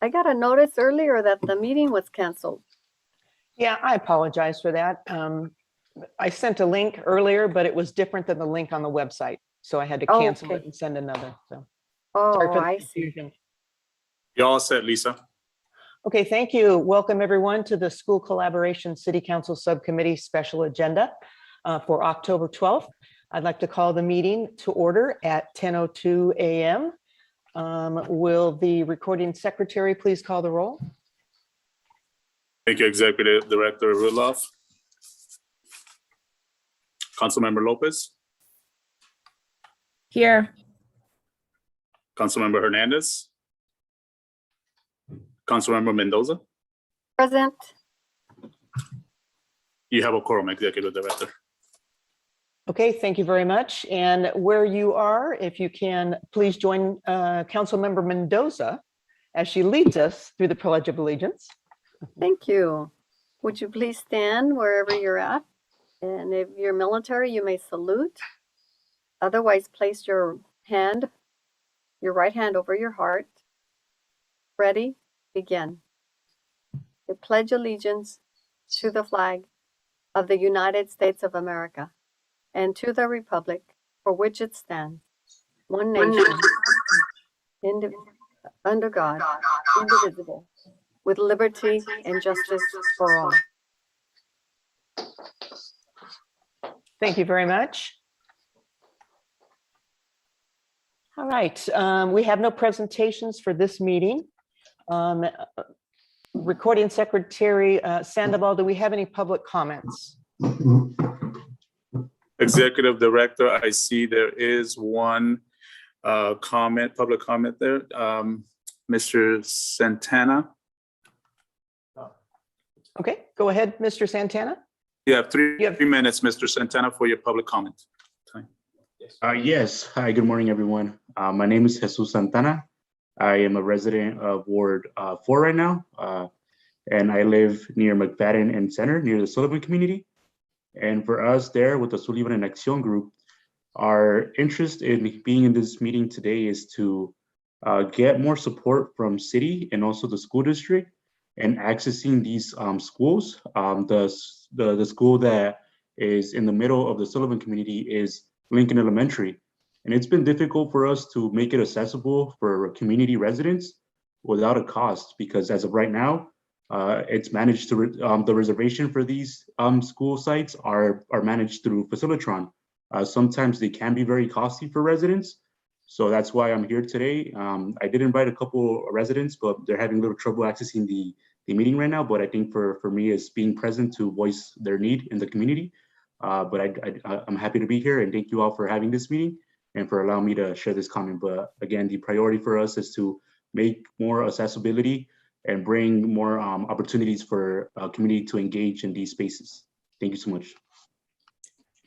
I got a notice earlier that the meeting was canceled. Yeah, I apologize for that. I sent a link earlier, but it was different than the link on the website. So I had to cancel it Okay. and send another. So Oh, sorry for the I see. confusion. You all set, Lisa? Okay, thank you. Welcome everyone to the School Collaboration City Council Subcommittee Special Agenda for October 12th. I'd like to call the meeting to order at 10:02 a.m. Will the recording secretary please call the roll? Thank you, Executive Director Rudloff. Councilmember Lopez, Here. Councilmember Hernandez, Councilmember Mendoza. Present. You have a quorum, Executive Director. Okay, thank you very much. And where you are, if you can, please join Councilmember Mendoza as she leads us through the Pledge of Allegiance. Thank you. Would you please stand wherever you're at? And if you're military, you may salute. Otherwise, place your right hand over your heart. Ready? Begin. I pledge allegiance to the flag of the United States of America and to the republic for which it stands, one nation, under God, indivisible, with liberty and justice for all. Thank you very much. All right, we have no presentations for this meeting. Recording Secretary Sandoval, do we have any public comments? Executive Director, I see there is one public comment there. Mr. Santana. Okay, go ahead, Mr. Santana. You have three minutes, Mr. Santana, for your public comment. Yes. Hi, good morning, everyone. My name is Jesus Santana. I am a resident of Ward 4 right now, and I live near McFadden and Center, near the Sullivan community. And for us there with the Sullivan and Acción group, our interest in being in this meeting today is to get more support from city and also the school district and accessing these schools. The school that is in the middle of the Sullivan community is Lincoln Elementary. And it's been difficult for us to make it accessible for community residents without a cost, because as of right now, it's managed through the reservation for these school sites are managed through Facilitron. Sometimes they can be very costly for residents. So that's why I'm here today. I did invite a couple residents, but they're having a little trouble accessing the meeting right now. But I think for me, it's being present to voice their need in the community. But I'm happy to be here, and thank you all for having this meeting and for allowing me to share this comment. But again, the priority for us is to make more accessibility and bring more opportunities for community to engage in these spaces. Thank you so much.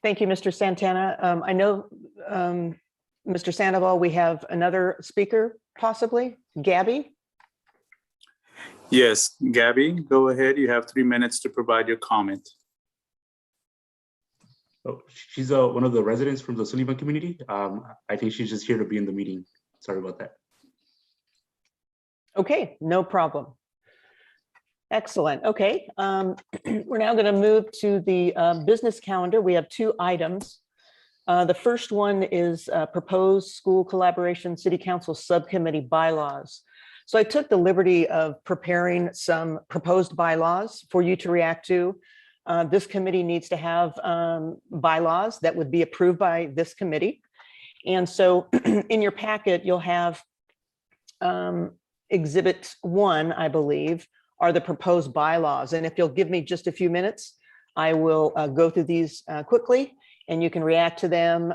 Thank you, Mr. Santana. I know, Mr. Sandoval, we have another speaker, possibly, Gabby. Yes, Gabby, go ahead. You have 3 minutes to provide your comment. Oh, she's one of the residents from the Sullivan community. I think she's just here to be in the meeting. Sorry about that. Okay, no problem. Excellent. Okay, we're now going to move to the business calendar. We have 2 items. The first one is proposed school collaboration city council subcommittee bylaws. So I took the liberty of preparing some proposed bylaws for you to react to. This committee needs to have bylaws that would be approved by this committee. And so in your packet, you'll have Exhibit 1, I believe, are the proposed bylaws. And if you'll give me just a few minutes, I will go through these quickly and you can react to them.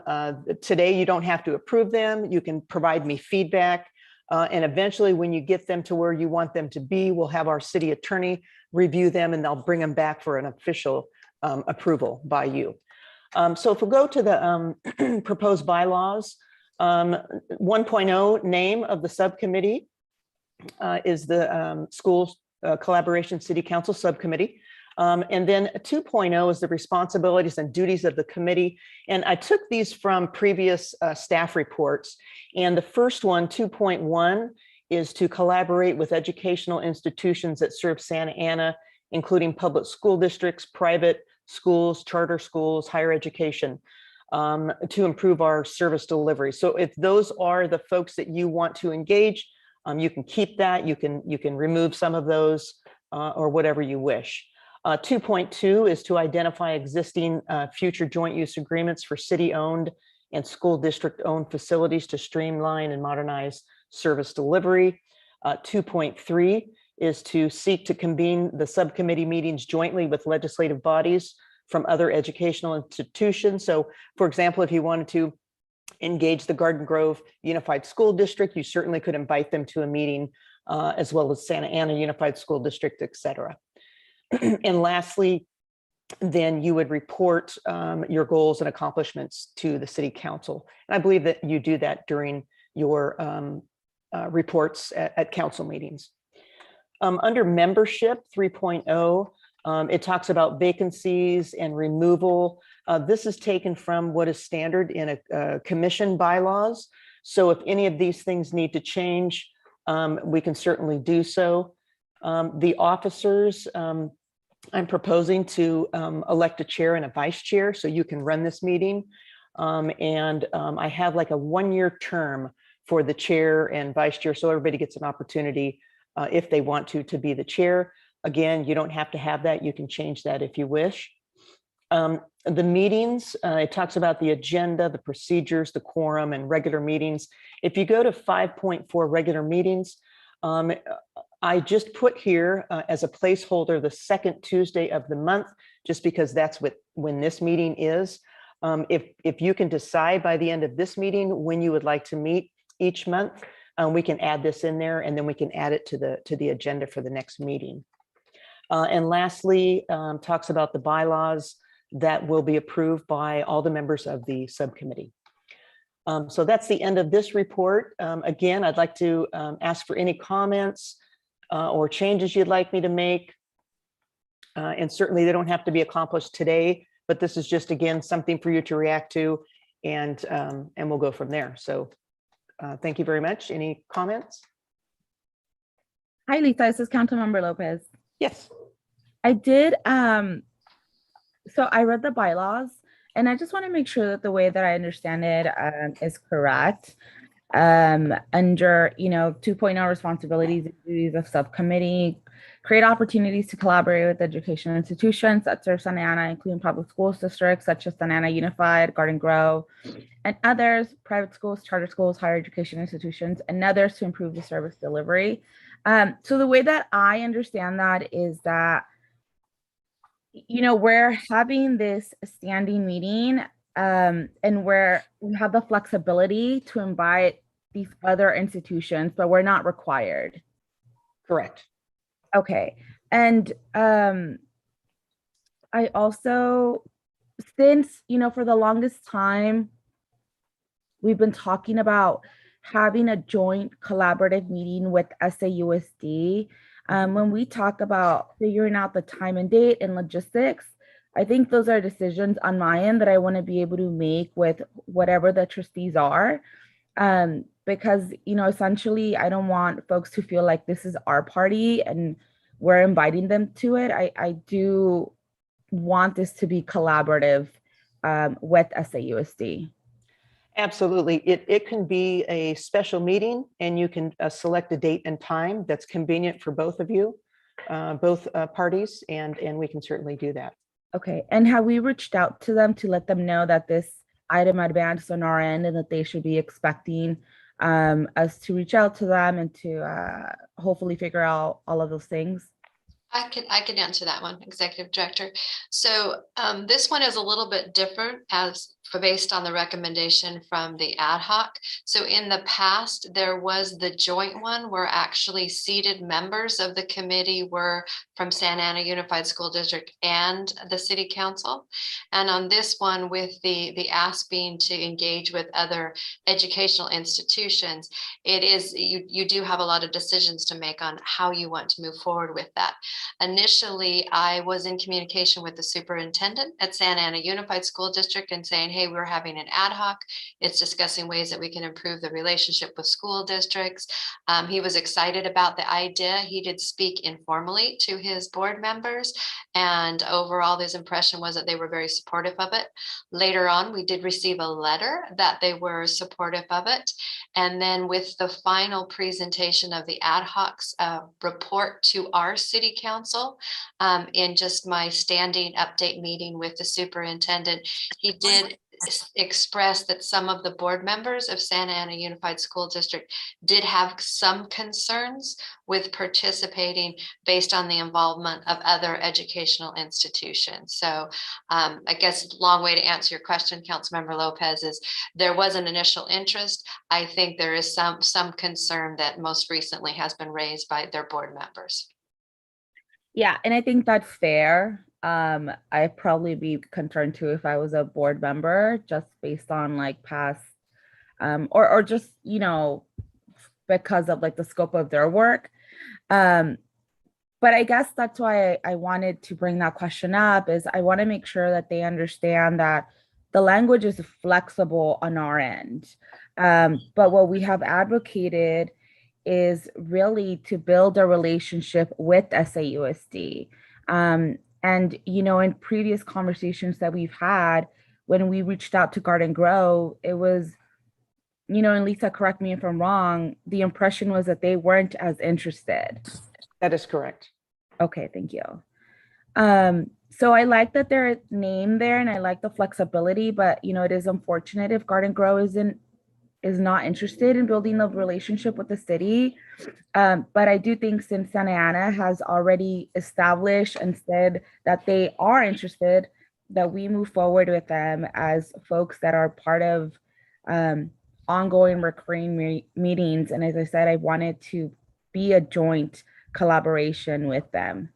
Today, you don't have to approve them. You can provide me feedback. And eventually, when you get them to where you want them to be, we'll have our city attorney review them and they'll bring them back for an official approval by you. So if we go to the proposed bylaws, 1.0 name of the subcommittee is the School Collaboration City Council Subcommittee. And then 2.0 is the responsibilities and duties of the committee. And I took these from previous staff reports. And the first one, 2.1, is to collaborate with educational institutions that serve Santa Ana, including public school districts, private schools, charter schools, higher education, to improve our service delivery. So if those are the folks that you want to engage, you can keep that. You can remove some of those or whatever you wish. 2.2 is to identify existing future joint use agreements for city-owned and school district-owned facilities to streamline and modernize service delivery. 2.3 is to seek to convene the subcommittee meetings jointly with legislative bodies from other educational institutions. So, for example, if you wanted to engage the Garden Grove Unified School District, you certainly could invite them to a meeting, as well as Santa Ana Unified School District, et cetera. And lastly, then you would report your goals and accomplishments to the city council. And I believe that you do that during your reports at council meetings. Under membership 3.0, it talks about vacancies and removal. This is taken from what is standard in a commission bylaws. So if any of these things need to change, we can certainly do so. The officers, I'm proposing to elect a chair and a vice chair so you can run this meeting. I have like a 1-year term for the chair and vice chair, so everybody gets an opportunity if they want to be the chair. Again, you don't have to have that. You can change that if you wish. The meetings, it talks about the agenda, the procedures, the quorum, and regular meetings. If you go to 5.4 regular meetings, I just put here as a placeholder the second Tuesday of the month, just because that's when this meeting is. If you can decide by the end of this meeting when you would like to meet each month, we can add this in there, and then we can add it to the agenda for the next meeting. And lastly, talks about the bylaws that will be approved by all the members of the subcommittee. So that's the end of this report. Again, I'd like to ask for any comments or changes you'd like me to make. And certainly they don't have to be accomplished today, but this is just, again, something for you to react to, and we'll go from there. So thank you very much. Any comments? Hi, Lisa. This is Councilmember Lopez. Yes. I did. So I read the bylaws, and I just want to make sure that the way that I understand it is correct. Under 2.0 responsibilities and duties of subcommittee, create opportunities to collaborate with educational institutions that serve Santa Ana, including public schools districts such as Santa Ana Unified, Garden Grove, and others, private schools, charter schools, higher education institutions, and others to improve the service delivery. So the way that I understand that is that, we're having this standing meeting, and where we have the flexibility to invite these other institutions, but we're not required. Correct. Okay. And I also, since, for the longest time, we've been talking about having a joint collaborative meeting with SAUSD. When we talk about figuring out the time and date and logistics, I think those are decisions on my end that I want to be able to make with whatever the trustees are. Because, essentially, I don't want folks to feel like this is our party and we're inviting them to it. I do want this to be collaborative with SAUSD. Absolutely. It can be a special meeting, and you can select a date and time that's convenient for both of you, both parties, and we can certainly do that. Okay. And have we reached out to them to let them know that this item advanced on our end and that they should be expecting us to reach out to them and to hopefully figure out all of those things? I can answer that one, Executive Director. So this one is a little bit different based on the recommendation from the ad hoc. So in the past, there was the joint one where actually seated members of the committee were from Santa Ana Unified School District and the City Council. And on this one, with the ask being to engage with other educational institutions, it is you do have a lot of decisions to make on how you want to move forward with that. Initially, I was in communication with the superintendent at Santa Ana Unified School District and saying, hey, we're having an ad hoc. It's discussing ways that we can improve the relationship with school districts. He was excited about the idea. He did speak informally to his board members, and overall his impression was that they were very supportive of it. Later on, we did receive a letter that they were supportive of it. And then with the final presentation of the ad hoc's report to our city council, in just my standing update meeting with the superintendent, he did express that some of the board members of Santa Ana Unified School District did have some concerns with participating based on the involvement of other educational institutions. So I guess long way to answer your question, Councilmember Lopez, is there was an initial interest. I think there is some concern that most recently has been raised by their board members. Yeah, and I think that's fair. I'd probably be concerned too if I was a board member, just based on like past, or just, you know, because of like the scope of their work. But I guess that's why I wanted to bring that question up, is I want to make sure that they understand that the language is flexible on our end. But what we have advocated is really to build a relationship with SAUSD. And, you know, in previous conversations that we've had, when we reached out to Garden Grow, it was, you know, and Lisa, correct me if I'm wrong, the impression was that they weren't as interested. That is correct. Okay, thank you. So I like that they're named there, and I like the flexibility, but, you know, it is unfortunate if Garden Grow is not interested in building a relationship with the city. But I do think since Santa Ana has already established and said that they are interested, that we move forward with them as folks that are part of ongoing recurring meetings. And as I said, I wanted to be a joint collaboration with them.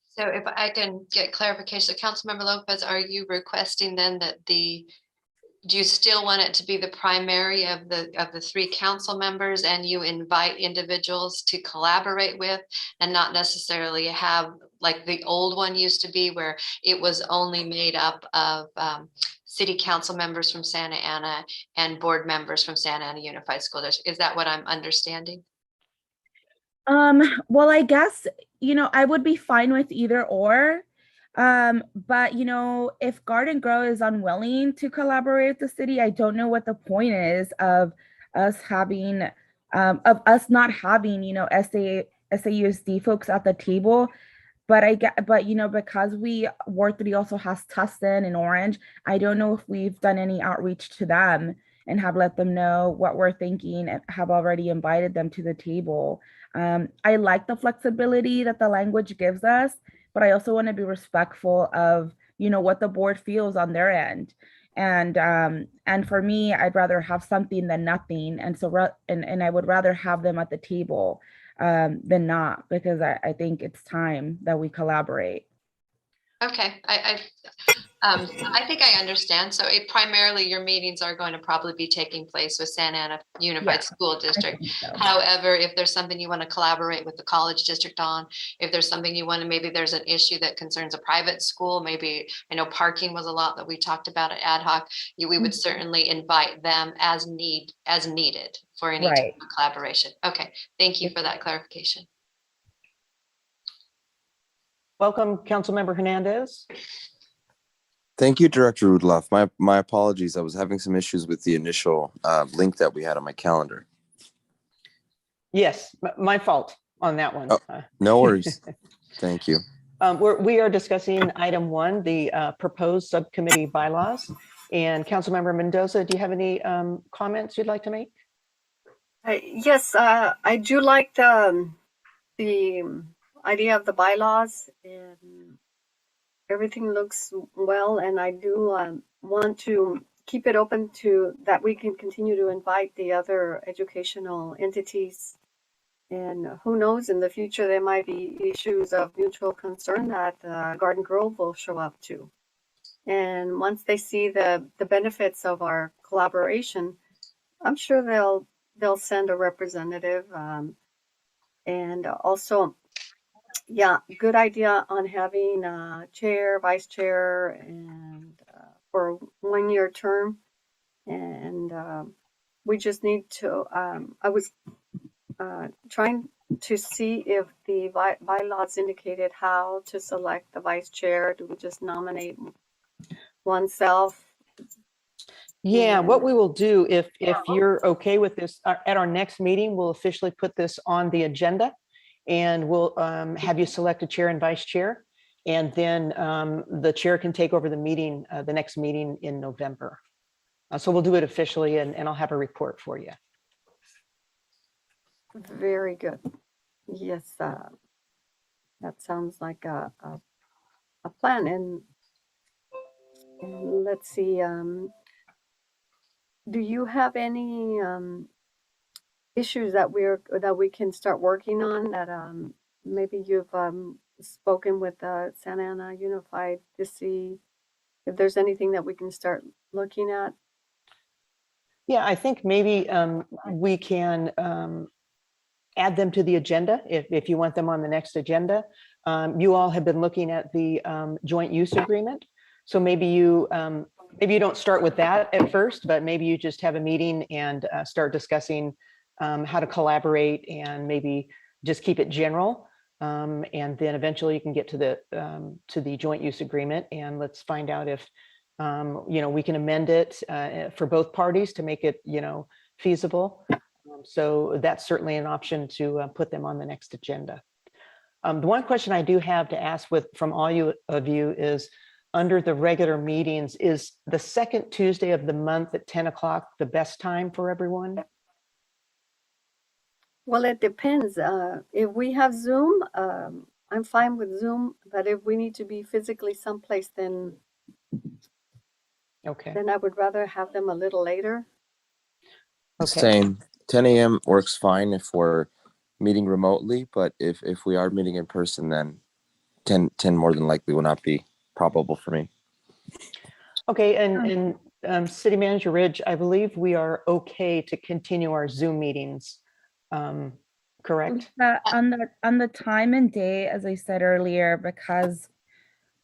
So if I can get clarification, Councilmember Lopez, are you requesting then that do you still want it to be the primary of the three council members, and you invite individuals to collaborate with, and not necessarily have like the old one used to be, where it was only made up of city council members from Santa Ana and board members from Santa Ana Unified School District? Is that what I'm understanding? Well, I guess, you know, I would be fine with either or. But, you know, if Garden Grow is unwilling to collaborate with the city, I don't know what the point is of us having, of us not having, you know, SAUSD folks at the table. But you know, because Ward 3 also has Tustin and Orange, I don't know if we've done any outreach to them and have let them know what we're thinking and have already invited them to the table. I like the flexibility that the language gives us, but I also want to be respectful of, you know, what the board feels on their end. And for me, I'd rather have something than nothing. And so, and I would rather have them at the table than not, because I think it's time that we collaborate. Okay, I think I understand. So primarily your meetings are going to probably be taking place with Santa Ana Unified School District. So. However, if there's something you want to collaborate with the college district on, if there's something you want to, maybe there's an issue that concerns a private school, maybe, I know parking was a lot that we talked about at ad hoc, we would certainly invite them as needed for any type of collaboration. Okay, thank you for that clarification. Welcome, Councilmember Hernandez. Thank you, Director Rudloff. My apologies. I was having some issues with the initial link that we had on my calendar. Yes, my fault on that one. Oh, no worries. Thank you. We are discussing item 1, the proposed subcommittee bylaws. And Councilmember Mendoza, do you have any comments you'd like to make? Yes, I do like the idea of the bylaws, and everything looks well, and I do want to keep it open to that we can continue to invite the other educational entities. And who knows, in the future, there might be issues of mutual concern that Garden Grove will show up to. And once they see the benefits of our collaboration, I'm sure they'll send a representative. And also, yeah, good idea on having a chair, vice chair, and for a 1-year term. And we just need to, I was trying to see if the bylaws indicated how to select the vice chair. Do we just nominate oneself? Yeah, what And we will do, if you're okay with this, at our next meeting, we'll officially put this on the agenda, and we'll have you select a chair and vice chair, and then the chair can take over the meeting, the next meeting in November. So we'll do it officially, and I'll have a report for you. very good. Yes, that sounds like a plan. And let's see, do you have any issues that we can start working on that maybe you've spoken with Santana Unified to see if there's anything that we can start looking at? Yeah, I think maybe we can add them to the agenda if you want them on the next agenda. You all have been looking at the joint use agreement. So maybe you don't start with that at first, but maybe you just have a meeting and start discussing how to collaborate, and maybe just keep it general. And then eventually you can get to the joint use agreement, and let's find out if we can amend it for both parties to make it feasible. So that's certainly an option to put them on the next agenda. The one question I do have to ask from all of you is, under the regular meetings, is the second Tuesday of the month at 10 o'clock the best time for everyone? Well, it depends. If we have Zoom, I'm fine with Zoom, but if we need to be physically someplace, then Okay. I would rather have them a little later. Okay. Same. 10 a.m. works fine if we're meeting remotely, but if we are meeting in person, then 10 more than likely will not be probable for me. Okay, and City Manager Ridge, I believe we are okay to continue our Zoom meetings, correct? On the time and day, as I said earlier, because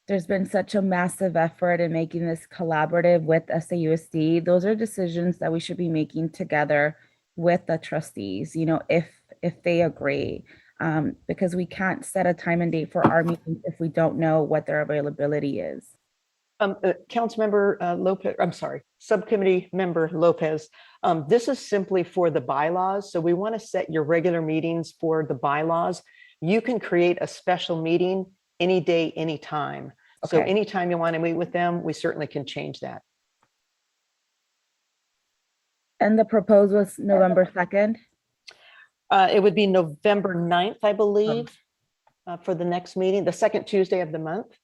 there's been such a massive effort in making this collaborative with SAUSD, those are decisions that we should be making together with the trustees, if they agree, because we can't set a time and date for our meetings if we don't know what their availability is. Councilmember Lopez, I'm sorry, Subcommittee Member Lopez, this is simply for the bylaws. So we want to set your regular meetings for the bylaws. You can create a special meeting any day, anytime. So Okay. anytime you want to meet with them, we certainly can change that. And the proposed was November 2nd? It would be November 9th, I believe, for the next meeting, the second Tuesday of the month.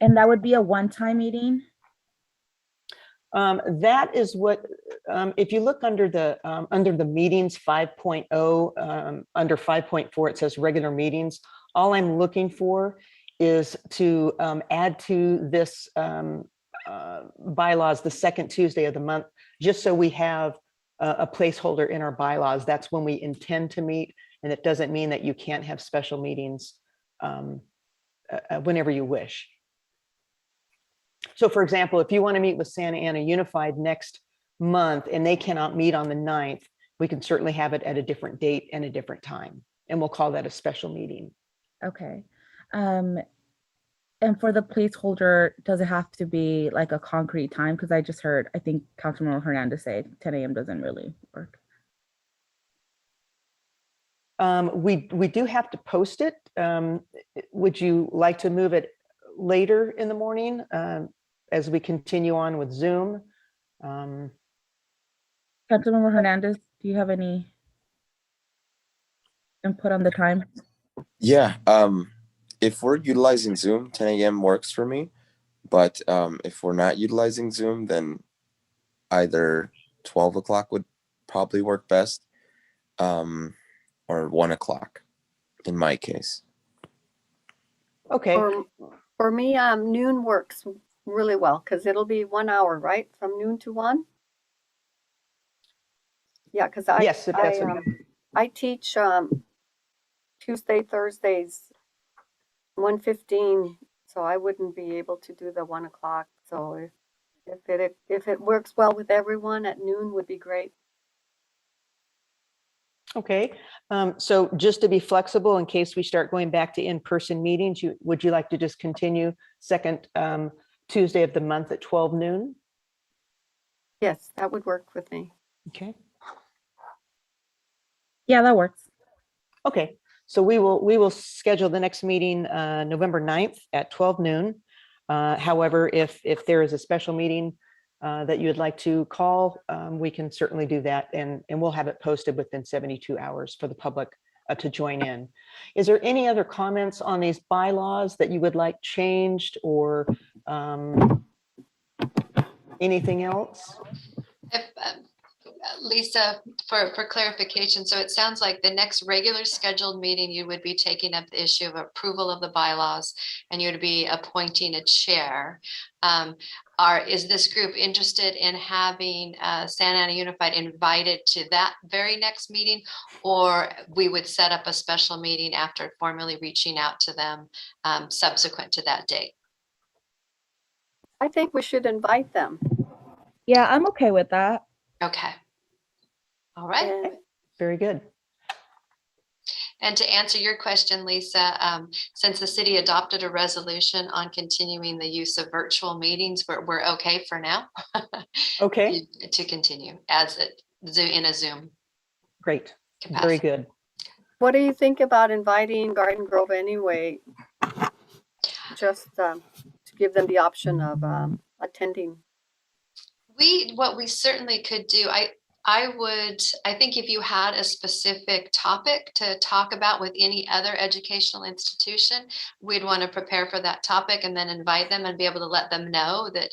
And that would be a one-time meeting? That is what, if you look under the meetings 5.0, under 5.4, it says regular meetings. All I'm looking for is to add to this bylaws the second Tuesday of the month, just so we have a placeholder in our bylaws. That's when we intend to meet, and it doesn't mean that you can't have special meetings whenever you wish. So for example, if you want to meet with Santa Ana Unified next month and they cannot meet on the 9th, we can certainly have it at a different date and a different time. And we'll call that a special meeting. Okay. And for the placeholder, does it have to be like a concrete time? Because I just heard, I think Councilmember Hernandez say 10 a.m. doesn't really work. We do have to post it. Would you like to move it later in the morning as we continue on with Zoom? Councilmember Hernandez, do you have any input on the time? Yeah. If we're utilizing Zoom, 10 a.m. works for me. But if we're not utilizing Zoom, then either 12 o'clock would probably work best, or 1 o'clock in my case. Okay. For me, noon works really well because it'll be 1 hour, right? From noon to 1? Yeah, because Yes, if that's okay. I teach Tuesday, Thursdays, 1:15, so I wouldn't be able to do the 1 o'clock. So if it works well with everyone, at noon would be great. Okay, so just to be flexible in case we start going back to in-person meetings, would you like to just continue second Tuesday of the month at 12 noon? Yes, that would work with me. Okay. Yeah, that works. Okay, so we will schedule the next meeting November 9th at 12 noon. However, if there is a special meeting that you would like to call, we can certainly do that, and we'll have it posted within 72 hours for the public to join in. Is there any other comments on these bylaws that you would like changed, or anything else? If, Lisa, for clarification, so it sounds like the next regular scheduled meeting, you would be taking up the issue of approval of the bylaws, and you would be appointing a chair. Is this group interested in having Santa Ana Unified invited to that very next meeting, or we would set up a special meeting after formally reaching out to them subsequent to that date? I think we should invite them. Yeah, I'm okay with that. Okay. All right. And Very good. And to answer your question, Lisa, since the city adopted a resolution on continuing the use of virtual meetings, we're okay for now. Okay, To continue as in a Zoom great. capacity. Very good. what do you think about inviting Garden Grove anyway? Just to give them the option of attending. What we certainly could do, I think if you had a specific topic to talk about with any other educational institution, we'd want to prepare for that topic and then invite them and be able to let them know that,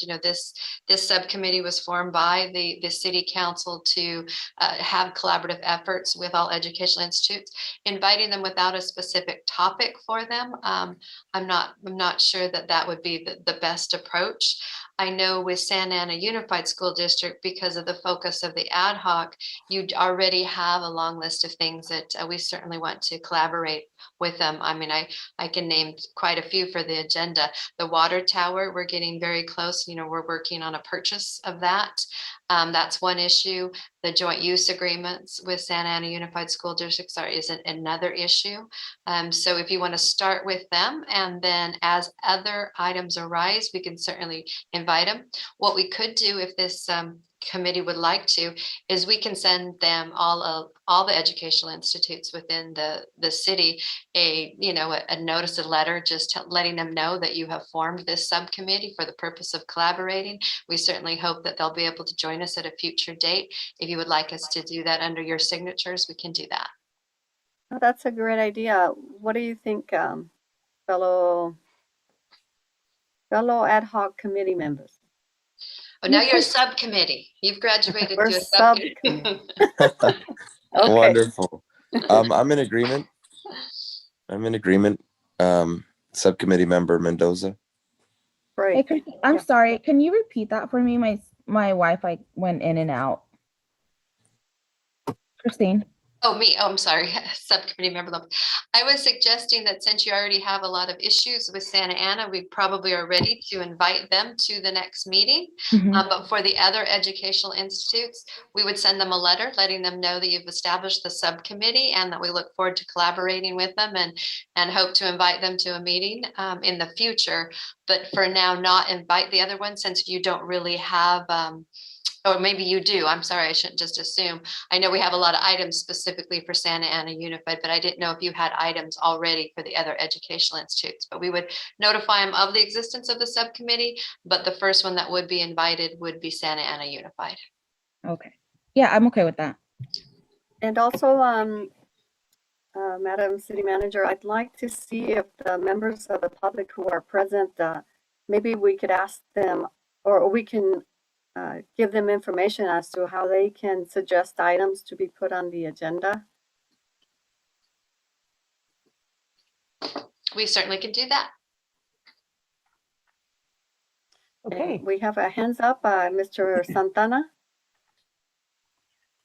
this subcommittee was formed by the city council to have collaborative efforts with all educational institutes. Inviting them without a specific topic for them, I'm not sure that would be the best approach. I know with Santa Ana Unified School District, because of the focus of the ad hoc, you already have a long list of things that we certainly want to collaborate with them. I mean, I can name quite a few for the agenda. The water tower, we're getting very close. We're working on a purchase of that. That's one issue. The joint use agreements with Santa Ana Unified School District is another issue. So if you want to start with them, and then as other items arise, we can certainly invite them. What we could do, if this committee would like to, is we can send them all the educational institutes within the city a notice, a letter, just letting them know that you have formed this subcommittee for the purpose of collaborating. We certainly hope that they'll be able to join us at a future date. If you would like us to do that under your signatures, we can do that. Oh, that's a great idea. What do you think, fellow ad hoc committee members? Oh, now you're a subcommittee. You've graduated We're to a subcommittee. Okay. Wonderful. I'm in agreement. Subcommittee member Mendoza. Great. I'm Yeah. sorry. Can you repeat that for me? My Wi-Fi went in and out. Christine. Oh, me. Oh, I'm sorry. Subcommittee member. I was suggesting that since you already have a lot of issues with Santa Ana, we probably are ready to invite them to the next meeting. But for the other educational institutes, we would send them a letter letting them know that you've established the subcommittee and that we look forward to collaborating with them and hope to invite them to a meeting in the future. But for now, not invite the other ones, since you don't really have or maybe you do. I'm sorry, I shouldn't just assume. I know we have a lot of items specifically for Santa Ana Unified, but I didn't know if you had items already for the other educational institutes. But we would notify them of the existence of the subcommittee, but the first one that would be invited would be Santa Ana Unified. Okay. Yeah, I'm okay with that. And also, Madam City Manager, I'd like to see if the members of the public who are present, maybe we could ask them, or we can give them information as to how they can suggest items to be put on the agenda. We certainly can do that. Okay. And we have a hands up, Mr. Santana.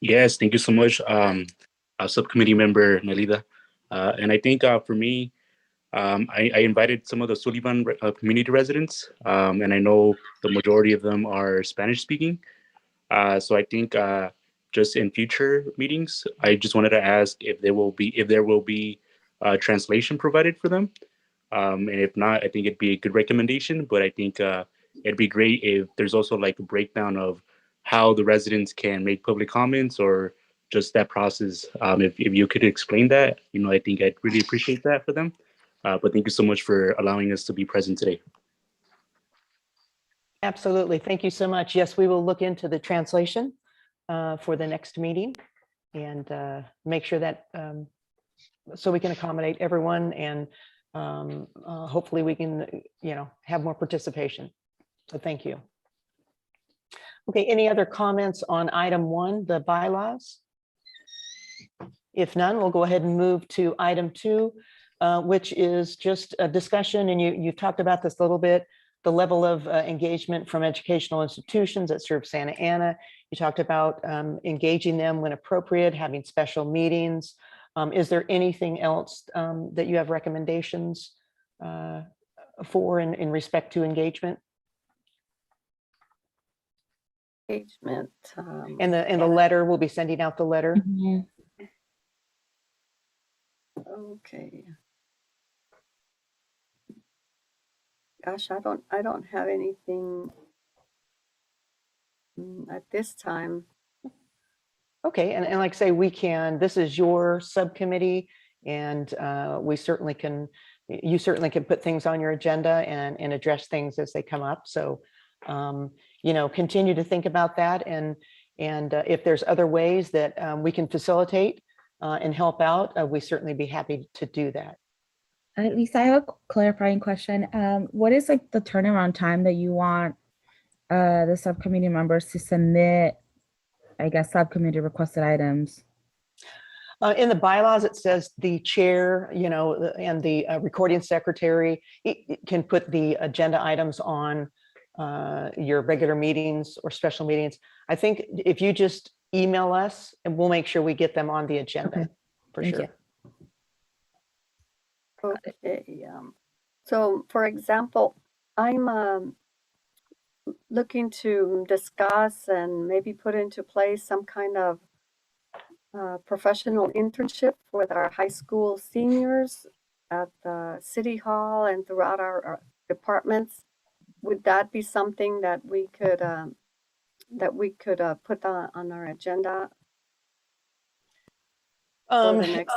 Yes, thank you so much. subcommittee member Melida. And I think for me, I invited some of the Sullivan community residents, and I know the majority of them are Spanish speaking. So I think just in future meetings, I just wanted to ask if there will be translation provided for them. And if not, I think it'd be a good recommendation. But I think it'd be great if there's also like a breakdown of how the residents can make public comments or just that process. If you could explain that, I think I'd really appreciate that for them. But thank you so much for allowing us to be present today. Absolutely. Thank you so much. Yes, we will look into the translation for the next meeting and make sure that so we can accommodate everyone and hopefully we can, have more participation. So thank you. Okay, any other comments on item 1, the bylaws? If none, we'll go ahead and move to item 2, which is just a discussion, and you talked about this a little bit, the level of engagement from educational institutions that serve Santa Ana. You talked about engaging them when appropriate, having special meetings. Is there anything else that you have recommendations for in respect to engagement? Engagement. And the letter, we'll be sending out the letter. Mhm. Okay. Gosh, I don't have anything at this time. Okay, and like I say, this is your subcommittee, and you certainly can put things on your agenda and address things as they come up. So, continue to think about that, and if there's other ways that we can facilitate and help out, we certainly be happy to do that. Lisa, I have a clarifying question. What is like the turnaround time that you want the subcommittee members to submit, I guess, subcommittee requested items? In the bylaws, it says the chair, and the recording secretary can put the agenda items on your regular meetings or special meetings. I think if you just email us, and we'll make sure we get them on the agenda. Okay. For Thank sure. you. Okay. So, for example, I'm looking to discuss and maybe put into place some kind of professional internship with our high school seniors at the city hall and throughout our departments. Would that be something that we could put on our agenda for the next?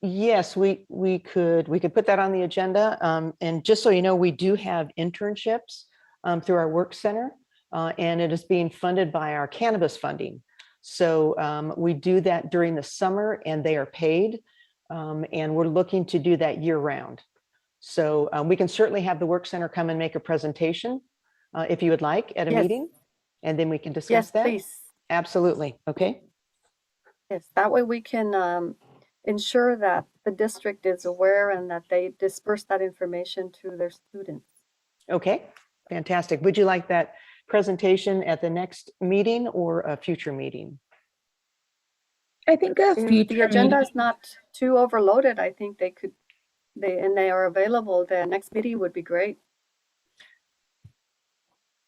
Yes, we could put that on the agenda. And just so you know, we do have internships through our work center, and it is being funded by our cannabis funding. So we do that during the summer, and they are paid, and we're looking to do that year round. So we can certainly have the work center come and make a presentation if you would like at a Yes. meeting, and then we can discuss Yes, that. please. Absolutely. Okay. Yes, that way we can ensure that the district is aware and that they disperse that information to their students. Okay. Fantastic. Would you like that presentation at the next meeting or a future meeting? I think a If future the agenda meeting- is not too overloaded, I think they are available. The next meeting would be great.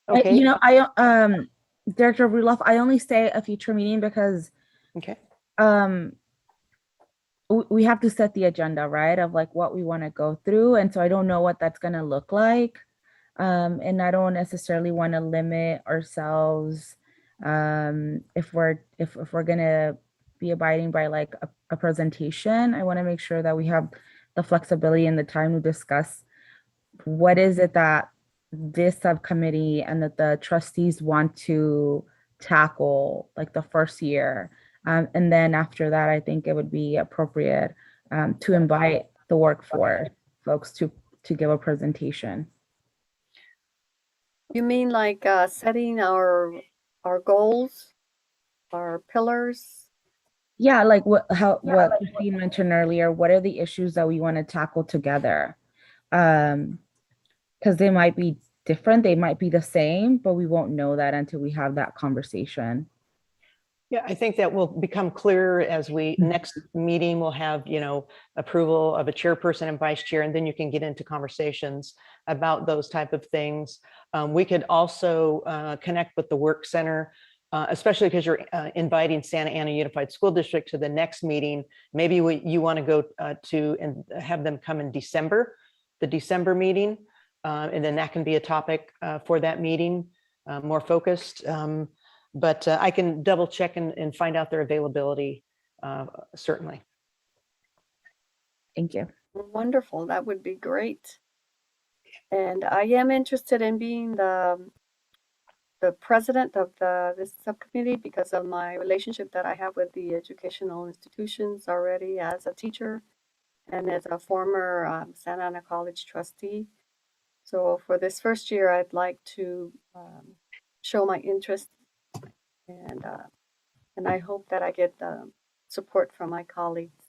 Okay. Director Ruloff, I only say a future meeting because Okay. we have to set the agenda, right, of like what we want to go through, and so I don't know what that's going to look like, and I don't necessarily want to limit ourselves if we're going to be abiding by like a presentation. I want to make sure that we have the flexibility and the time to discuss what is it that this subcommittee and that the trustees want to tackle like the first year. And then after that, I think it would be appropriate to invite the workforce folks to give a presentation. You mean like setting our goals, our pillars? Yeah, like what Christine mentioned earlier, what are the issues that we want to tackle together? Because they might be different, they might be the same, but we won't know that until we have that conversation. Yeah, I think that will become clearer as we, next meeting, we'll have, approval of a chairperson and vice chair, and then you can get into conversations about those type of things. We could also connect with the work center, especially because you're inviting Santa Ana Unified School District to the next meeting. Maybe you want to go to and have them come in December, the December meeting, and then that can be a topic for that meeting, more focused. But I can double check and find out their availability, certainly. Thank you. Wonderful. That would be great. And I am interested in being the president of this subcommittee because of my relationship that I have with the educational institutions already as a teacher and as a former Santa Ana College trustee. So for this first year, I'd like to show my interest, and I hope that I get the support from my colleagues.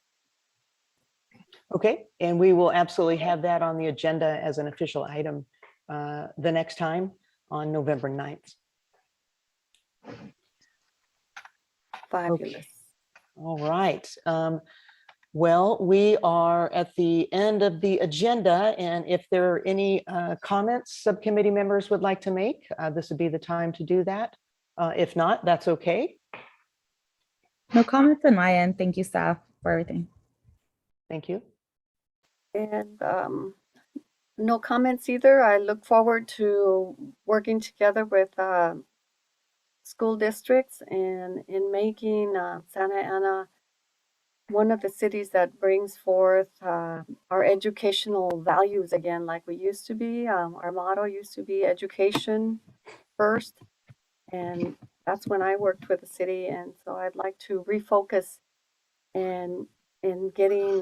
Okay, and we will absolutely have that on the agenda as an official item the next time on November 9th. Fabulous. All right. Well, we are at the end of the agenda, and if there are any comments subcommittee members would like to make, this would be the time to do that. If not, that's okay. No comments on my end. Thank you, staff, for everything. Thank you. And no comments either. I look forward to working together with school districts and in making Santa Ana one of the cities that brings forth our educational values again, like we used to be. Our motto used to be education first, and that's when I worked with the city. And so I'd like to refocus and in getting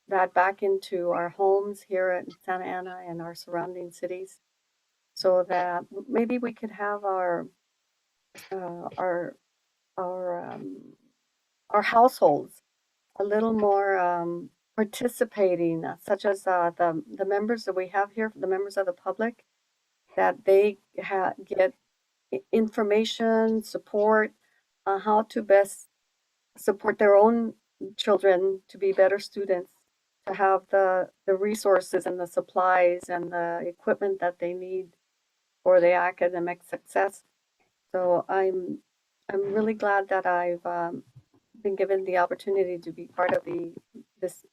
that back into our homes here in Santa Ana and our surrounding cities, so that maybe we could have our households a little more participating, such as the members that we have here, the members of the public, that they get information, support, how to best support their own children to be better students, to have the resources and the supplies and the equipment that they need for the academic success. So I'm really glad that I've been given the opportunity to be part of this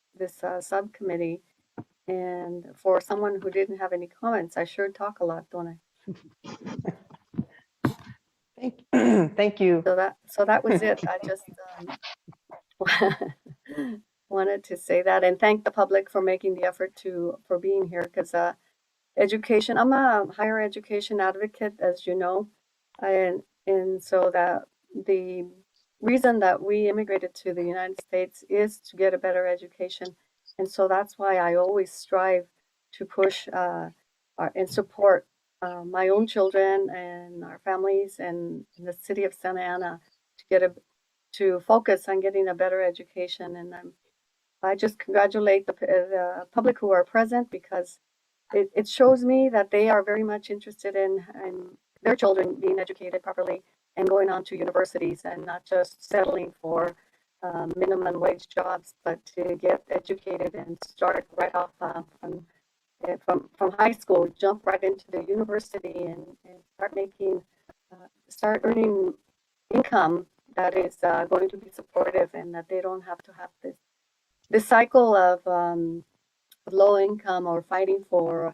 subcommittee. And for someone who didn't have any comments, I sure talk a lot, don't I? Thank you. So that was it. I just wanted to say that and thank the public for making the effort for being here, because education, I'm a higher education advocate, as you know, and so that the reason that we immigrated to the United States is to get a better education. And so that's why I always strive to push and support my own children and our families and the city of Santa Ana to focus on getting a better education. And I just congratulate the public who are present, because it shows me that they are very much interested in their children being educated properly and going on to universities and not just settling for minimum wage jobs, but to get educated and start right off from high school, jump right into the university and start earning income that is going to be supportive, and that they don't have to have this cycle of low income or fighting for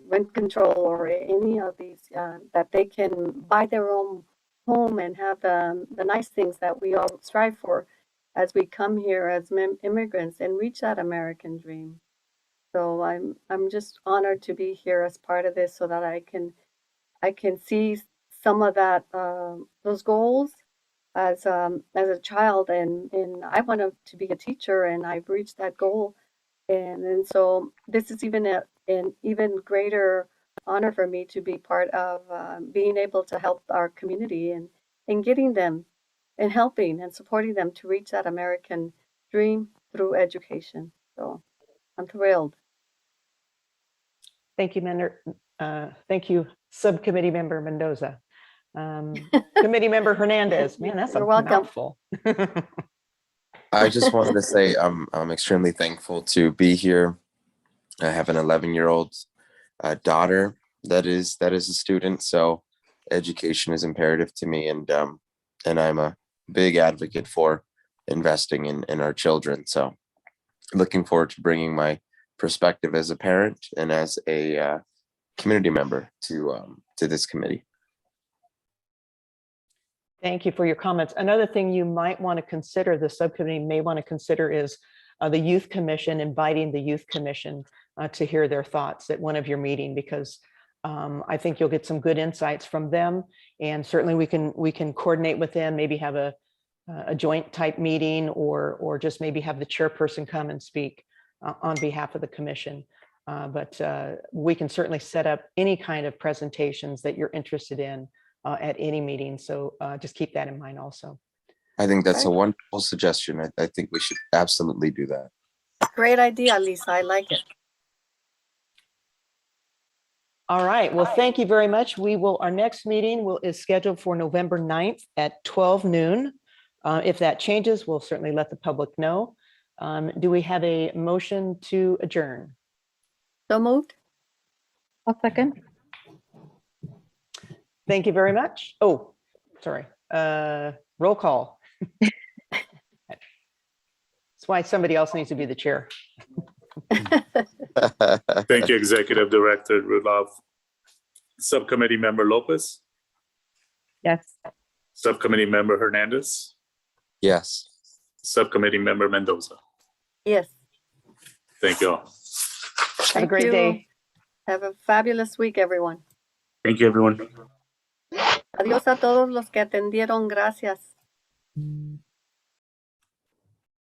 rent control or any of these, that they can buy their own home and have the nice things that we all strive for as we come here as immigrants and reach that American dream. So I'm just honored to be here as part of this, so that I can see some of that those goals as a child, and I wanted to be a teacher, and I've reached that goal. And so this is even an even greater honor for me to be part of being able to help our community and getting them and helping and supporting them to reach that American dream through education. So I'm thrilled. Thank you, Thank you, Subcommittee Member Mendoza. Committee Member Hernandez, man, that's a You're welcome. mouthful. I just wanted to say I'm extremely thankful to be here. I have an 11-year-old daughter that is a student, so education is imperative to me, and I'm a big advocate for investing in our children. So looking forward to bringing my perspective as a parent and as a community member to this committee. Thank you for your comments. Another thing you might want to consider, the subcommittee may want to consider, is the Youth Commission, inviting the Youth Commission to hear their thoughts at one of your meetings, because I think you'll get some good insights from them, and certainly we can coordinate with them, maybe have a joint type meeting, or just maybe have the chairperson come and speak on behalf of the commission. But we can certainly set up any kind of presentations that you're interested in at any meeting. So just keep that in mind also. I think that's a wonderful suggestion. I think we should absolutely do that. Great idea, Lisa. I like it. All right. Well, thank you very much. Our next meeting is scheduled for November 9th at 12 noon. If that changes, we'll certainly let the public know. Do we have a motion to adjourn? So moved. I'll second. Thank you very much. Oh, sorry. Roll call. That's why somebody else needs to be the chair. Thank you, Executive Director Rudolph. Subcommittee Member Lopez, Yes. Subcommittee Member Hernandez, Yes. Subcommittee Member Mendoza. Yes. Thank you all. Have a Thank great you. day. Have a fabulous week, everyone. Thank you, everyone. Adiós a todos los que atendieron. Gracias.